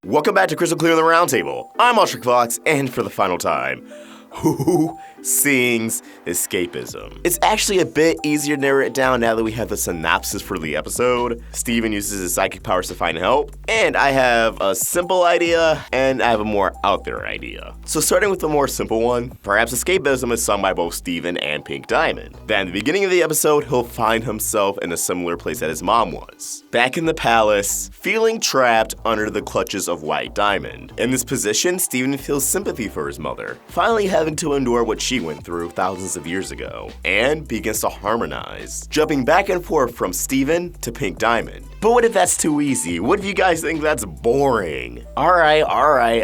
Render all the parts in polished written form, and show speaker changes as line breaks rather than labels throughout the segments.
Welcome back to Crystal Clear the Roundtable. I'm Oshrik Fox, and for the final time, who sings escapism? It's actually a bit easier to narrow it down now that we have the synopsis for the episode. Steven uses his psychic powers to find help, and I have a simple idea, and I have a more out there idea. So starting with the more simple one, perhaps escapism is sung by both Steven and Pink Diamond. Then at the beginning of the episode, he'll find himself in a similar place that his mom was. Back in the palace, feeling trapped under the clutches of White Diamond. In this position, Steven feels sympathy for his mother, finally having to endure what she went through thousands of years ago, and begins to harmonize, jumping back and forth from Steven to Pink Diamond. But what if that's too easy? What if you guys think that's boring? Alright,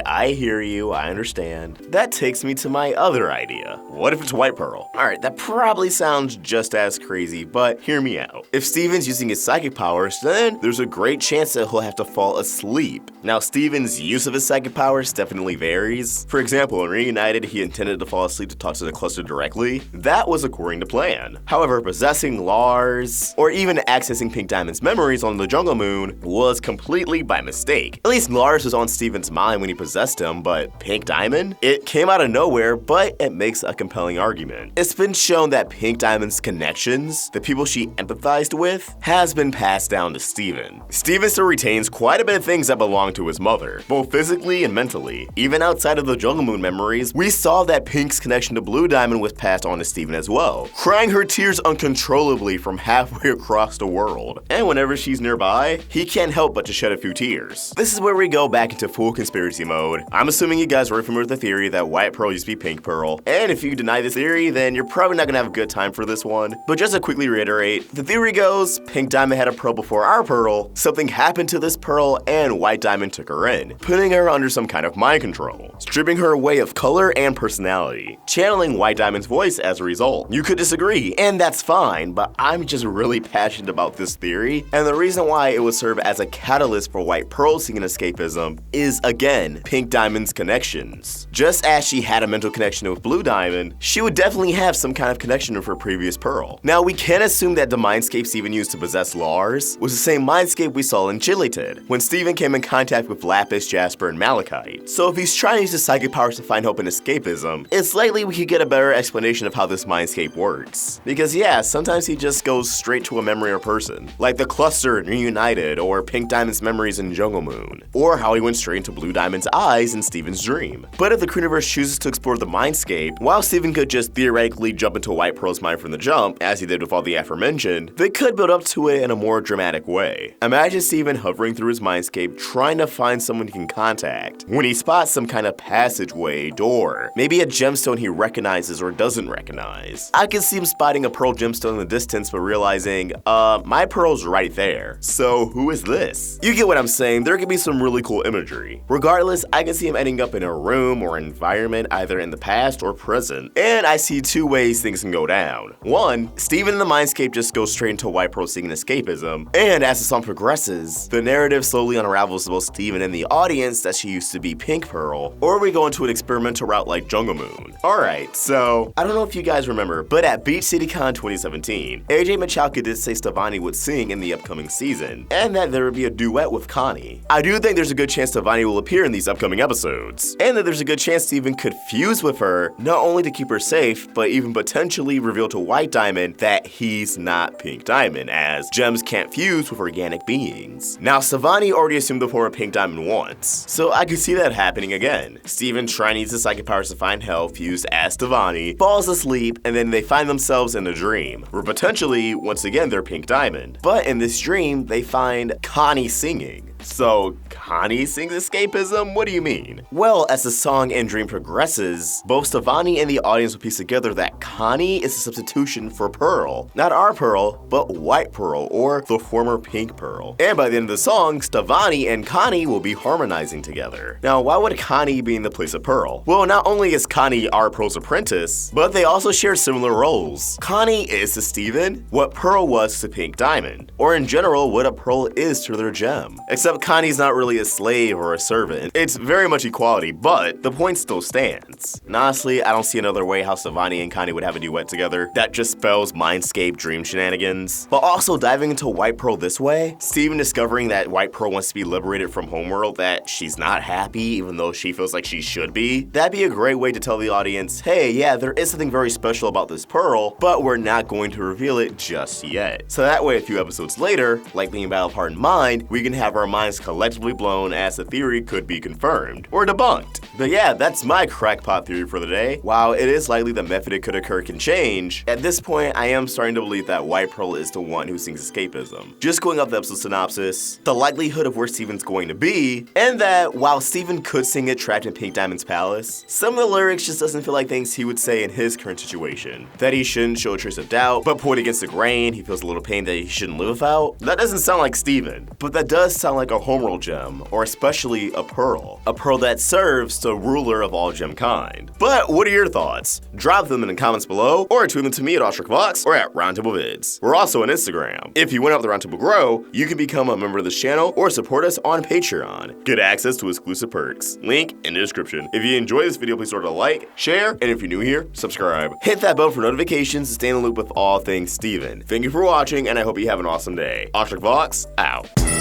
I hear you, I understand. That takes me to my other idea. What if it's White Pearl? Alright, that probably sounds just as crazy, but hear me out. If Steven's using his psychic powers, then there's a great chance that he'll have to fall asleep. Now, Steven's use of his psychic powers definitely varies. For example, in Reunited, he intended to fall asleep to talk to the cluster directly. That was according to plan. However, possessing Lars, or even accessing Pink Diamond's memories on the Jungle Moon was completely by mistake. At least Lars was on Steven's mind when he possessed him, but Pink Diamond? It came out of nowhere, but it makes a compelling argument. It's been shown that Pink Diamond's connections, the people she empathized with, has been passed down to Steven. Steven still retains quite a bit of things that belong to his mother, both physically and mentally. Even outside of the Jungle Moon memories, we saw that Pink's connection to Blue Diamond was passed on to Steven as well, crying her tears uncontrollably from halfway across the world. And whenever she's nearby, he can't help but to shed a few tears. This is where we go back into full conspiracy mode. I'm assuming you guys are familiar with the theory that White Pearl used to be Pink Pearl, and if you deny this theory, then you're probably not gonna have a good time for this one. But just to quickly reiterate, the theory goes, Pink Diamond had a pearl before our pearl, something happened to this pearl, and White Diamond took her in, putting her under some kind of mind control, stripping her away of color and personality, channeling White Diamond's voice as a result. You could disagree, and that's fine, but I'm just really passionate about this theory, and the reason why it would serve as a catalyst for White Pearl seeking escapism is, again, Pink Diamond's connections. Just as she had a mental connection with Blue Diamond, she would definitely have some kind of connection with her previous pearl. Now, we can assume that the mindscape Steven used to possess Lars was the same mindscape we saw in Chillited, when Steven came in contact with Lapis, Jasper, and Malachite. So if he's trying to use his psychic powers to find hope in escapism, it's likely we could get a better explanation of how this mindscape works. Because yeah, sometimes he just goes straight to a memory or person, like the cluster in Reunited, or Pink Diamond's memories in Jungle Moon, or how he went straight into Blue Diamond's eyes in Steven's dream. But if the Crewniverse chooses to explore the mindscape, while Steven could just theoretically jump into White Pearl's mind from the jump, as he did with all the aforementioned, they could build up to it in a more dramatic way. Imagine Steven hovering through his mindscape trying to find someone he can contact, when he spots some kind of passageway, door, maybe a gemstone he recognizes or doesn't recognize. I can see him spotting a pearl gemstone in the distance but realizing, my pearl's right there, so who is this? You get what I'm saying, there could be some really cool imagery. Regardless, I can see him ending up in a room or environment either in the past or present, and I see two ways things can go down. One, Steven in the mindscape just goes straight into White Pearl seeking escapism, and as the song progresses, the narrative slowly unravels about Steven and the audience that she used to be Pink Pearl, or we go into an experimental route like Jungle Moon. Alright, so, I don't know if you guys remember, but at Beach City Con 2017, AJ Michalka did say Stevonnie would sing in the upcoming season, and that there would be a duet with Connie. I do think there's a good chance Stevonnie will appear in these upcoming episodes, and that there's a good chance Steven could fuse with her, not only to keep her safe, but even potentially reveal to White Diamond that he's not Pink Diamond, as gems can't fuse with organic beings. Now, Stevonnie already assumed the form of Pink Diamond once, so I could see that happening again. Steven trying to use his psychic powers to find help, fused as Stevonnie, falls asleep, and then they find themselves in a dream, where potentially, once again, they're Pink Diamond. But in this dream, they find Connie singing. So, Connie sings escapism? What do you mean? Well, as the song and dream progresses, both Stevonnie and the audience will piece together that Connie is a substitution for Pearl. Not our Pearl, but White Pearl, or the former Pink Pearl. And by the end of the song, Stevonnie and Connie will be harmonizing together. Now, why would Connie be in the place of Pearl? Well, not only is Connie our Pearl's apprentice, but they also share similar roles. Connie is to Steven what Pearl was to Pink Diamond, or in general, what a Pearl is to their gem. Except Except Connie's not really a slave or a servant. It's very much equality, but the point still stands. And honestly, I don't see another way how Stevonnie and Connie would have a duet together that just spells Mindscape dream shenanigans. But also diving into White Pearl this way, Steven discovering that White Pearl wants to be liberated from Homeworld, that she's not happy even though she feels like she should be, that'd be a great way to tell the audience, hey, yeah, there is something very special about this Pearl, but we're not going to reveal it just yet. So that way, a few episodes later, likely in Battle of Heart and Mind, we can have our minds collectively blown as the theory could be confirmed or debunked. But yeah, that's my crackpot theory for the day. While it is likely the method it could occur can change, at this point, I am starting to believe that White Pearl is the one who sings escapism. Just going off the episode synopsis, the likelihood of where Steven's going to be, and that while Steven could sing it trapped in Pink Diamond's palace, some of the lyrics just doesn't feel like things he would say in his current situation. That he shouldn't show a trace of doubt, but point against the grain, he feels a little pain that he shouldn't live without. That doesn't sound like Steven, but that does sound like a Homeworld gem, or especially a Pearl. A Pearl that serves the ruler of all gemkind. But what are your thoughts? Drop them in the comments below, or tweet them to me at OstricVox or at Roundtable Vids. We're also on Instagram. If you want to help the Roundtable grow, you can become a member of this channel or support us on Patreon. Get access to exclusive perks. Link in the description. If you enjoyed this video, please sort of like, share, and if you're new here, subscribe. Hit that bell for notifications to stay in the loop with all things Steven. Thank you for watching, and I hope you have an awesome day. OstricVox, out.